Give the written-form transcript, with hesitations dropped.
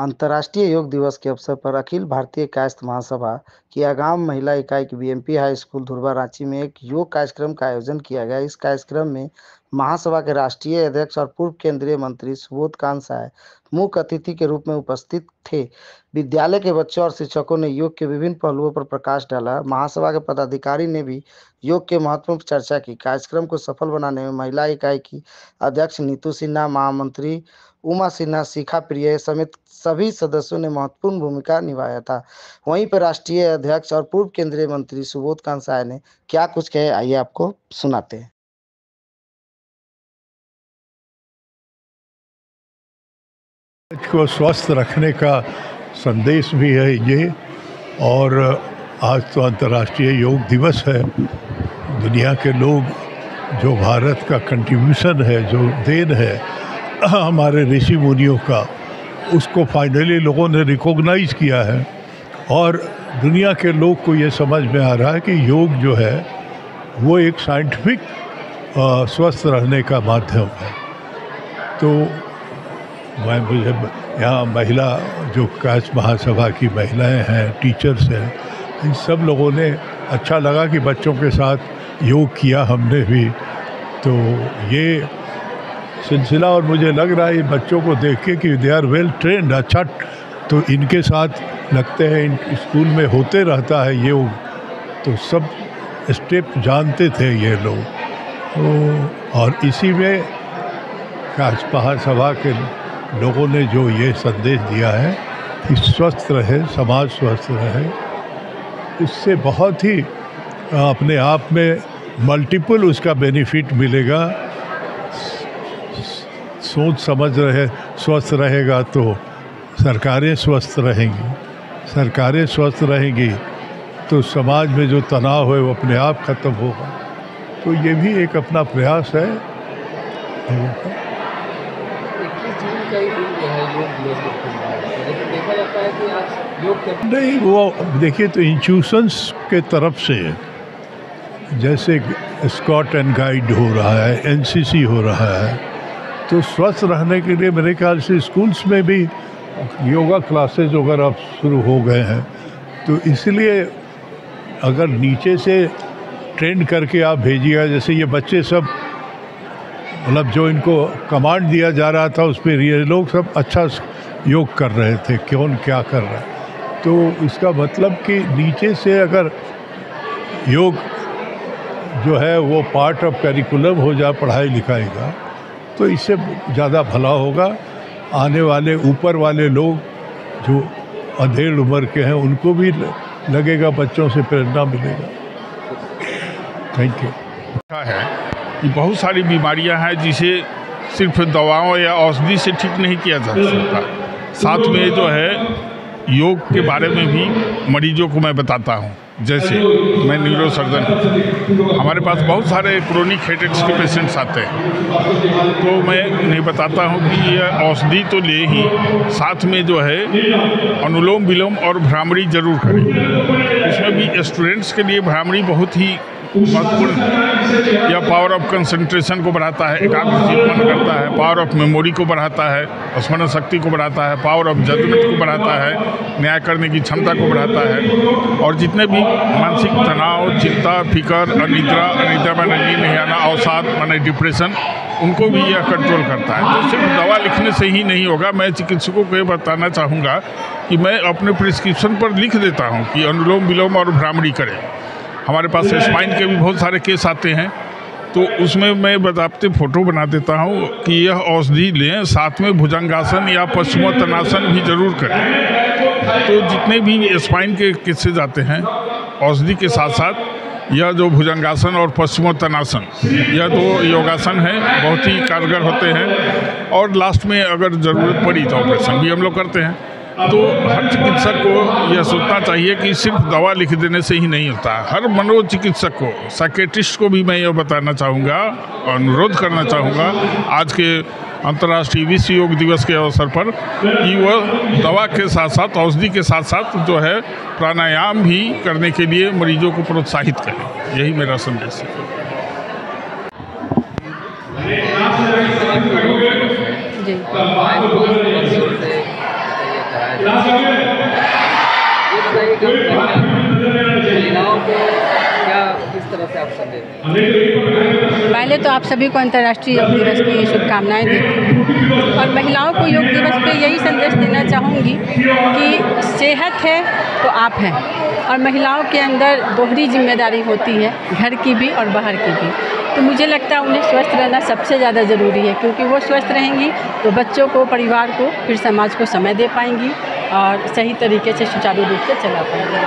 अंतर्राष्ट्रीय योग दिवस के अवसर पर अखिल भारतीय कायस्थ महासभा की आगाम महिला इकाई की BMP high school Dhurwa Ranchi में एक योग कार्यक्रम का आयोजन किया गया। इस कार्यक्रम में महासभा के राष्ट्रीय अध्यक्ष और पूर्व केंद्रीय मंत्री सुबोध कांत साय मुख्य अतिथि के रूप में उपस्थित थे। विद्यालय के बच्चों और शिक्षकों ने योग के विभिन्न पहलुओं पर प्रकाश डाला। महासभा के पदाधिकारी ने भी योग के महत्व पर चर्चा की। कार्यक्रम को सफल बनाने में महिला इकाई की अध्यक्ष नीतू सिन्हा, महामंत्री उमा सिन्हा, शिखा प्रिय समेत सभी सदस्यों ने महत्वपूर्ण भूमिका निभाया था। वहीं पर राष्ट्रीय अध्यक्ष और पूर्व केंद्रीय मंत्री सुबोध कांत साय ने क्या कुछ कहे, आइए आपको सुनाते हैं। को स्वस्थ रखने का संदेश भी है ये, और आज तो अंतर्राष्ट्रीय योग दिवस है। दुनिया के लोग जो भारत का कंट्रीब्यूशन है, जो देन है हमारे ऋषि मुनियों का, उसको फाइनली लोगों ने रिकॉग्नाइज किया है और दुनिया के लोग को ये समझ में आ रहा है कि योग जो है वो एक साइंटिफिक स्वस्थ रहने का माध्यम है। तो मुझे यहाँ महिला जो कायस्थ महासभा की महिलाएं हैं, टीचर्स हैं, इन सब लोगों ने अच्छा लगा कि बच्चों के साथ योग किया हमने भी। तो ये सिलसिला, और मुझे लग रहा है बच्चों को देख के कि दे आर वेल ट्रेंड, अच्छा, तो इनके साथ लगते हैं इन स्कूल में होते रहता है योग, तो सब स्टेप जानते थे ये लोग। तो और इसी में कायस्थ महासभा के लोगों ने जो ये संदेश दिया है कि स्वस्थ रहे, समाज स्वस्थ रहे, इससे बहुत ही अपने आप में मल्टीपल उसका बेनिफिट मिलेगा। सोच समझ रहे स्वस्थ रहेगा तो सरकारें स्वस्थ रहेंगी, सरकारें स्वस्थ रहेंगी तो समाज में जो तनाव है वो अपने आप ख़त्म होगा। तो ये भी एक अपना प्रयास है लोगों का। नहीं, वो देखिए तो इंस्टीट्यूशंस के तरफ से जैसे स्काउट एंड गाइड हो रहा है, एनसीसी हो रहा है, तो स्वस्थ रहने के लिए मेरे ख्याल से स्कूल्स में भी योगा क्लासेज वगैरह शुरू हो गए हैं। तो इसलिए अगर नीचे से ट्रेंड करके आप भेजिएगा, जैसे ये बच्चे सब मतलब जो इनको कमांड दिया जा रहा था उस पर ये लोग सब अच्छा योग कर रहे थे, कौन क्या कर रहा है। तो इसका मतलब कि नीचे से अगर योग जो है वो पार्ट ऑफ करिकुलम हो जाए पढ़ाई लिखाई का, तो इससे ज़्यादा भला होगा। आने वाले ऊपर वाले लोग जो अधेड़ उम्र के हैं उनको भी लगेगा, बच्चों से प्रेरणा मिलेगा। Thank you. है कि बहुत सारी बीमारियां हैं जिसे सिर्फ दवाओं या औषधि से ठीक नहीं किया जा सकता। साथ में जो है योग के बारे में भी मरीजों को मैं बताता हूँ। जैसे मैं न्यूरो सर्जन हूँ, हमारे पास बहुत सारे क्रोनिक हेडेक्स के पेशेंट्स आते हैं, तो मैं उन्हें बताता हूँ कि ये औषधि तो ले ही, साथ में जो है अनुलोम विलोम और भ्रामरी जरूर करें। इसमें भी स्टूडेंट्स के लिए भ्रामरी बहुत ही महत्वपूर्ण, यह पावर ऑफ कंसंट्रेशन को बढ़ाता है, एकाग्रता उत्पन्न करता है, पावर ऑफ मेमोरी को बढ़ाता है, स्मरण शक्ति को बढ़ाता है, पावर ऑफ जजमेंट को बढ़ाता है, न्याय करने की क्षमता को बढ़ाता है, और जितने भी मानसिक तनाव, चिंता, फिकर, अनिद्रा में नींद नहीं आना, अवसाद माने डिप्रेशन, उनको भी यह कंट्रोल करता है। तो सिर्फ दवा लिखने से ही नहीं होगा। मैं चिकित्सकों को ये बताना चाहूँगा कि मैं अपने प्रिस्क्रिप्शन पर लिख देता हूँ कि अनुलोम विलोम और भ्रामरी करें। हमारे पास स्पाइन के भी बहुत सारे केस आते हैं, तो उसमें मैं बताते फ़ोटो बना देता हूँ कि यह औषधि लें, साथ में भुजंगासन या पश्चिमोत्तानासन भी ज़रूर करें। तो जितने भी स्पाइन के केसेज आते हैं, औषधि के साथ साथ यह जो भुजंगासन और पश्चिमोत्तानासन, यह दो योगासन हैं, बहुत ही कारगर होते हैं। और लास्ट में अगर ज़रूरत पड़ी तो ऑपरेशन भी हम लोग करते हैं। तो हर चिकित्सक को यह सोचना चाहिए कि सिर्फ दवा लिख देने से ही नहीं होता। हर मनोचिकित्सक को, साइकेट्रिस्ट को भी मैं यह बताना चाहूँगा, अनुरोध करना चाहूँगा आज के अंतर्राष्ट्रीय विश्व योग दिवस के अवसर पर कि वह दवा के साथ साथ, औषधि के साथ साथ जो है प्राणायाम भी करने के लिए मरीजों को प्रोत्साहित करें। यही मेरा संदेश है। ये बताइएगा महिलाओं को क्या किस तरह से आप संदेश दें? पहले तो आप सभी को अंतर्राष्ट्रीय योग दिवस की शुभकामनाएं देती हूँ और महिलाओं को योग दिवस पे यही संदेश देना चाहूँगी कि सेहत है तो आप हैं और महिलाओं के अंदर दोहरी जिम्मेदारी होती है, घर की भी और बाहर की भी। तो मुझे लगता है उन्हें स्वस्थ रहना सबसे ज़्यादा ज़रूरी है, क्योंकि वो स्वस्थ रहेंगी तो बच्चों को, परिवार को, फिर समाज को समय दे पाएंगी और सही तरीके से सुचारू रूप से चला पाएंगी।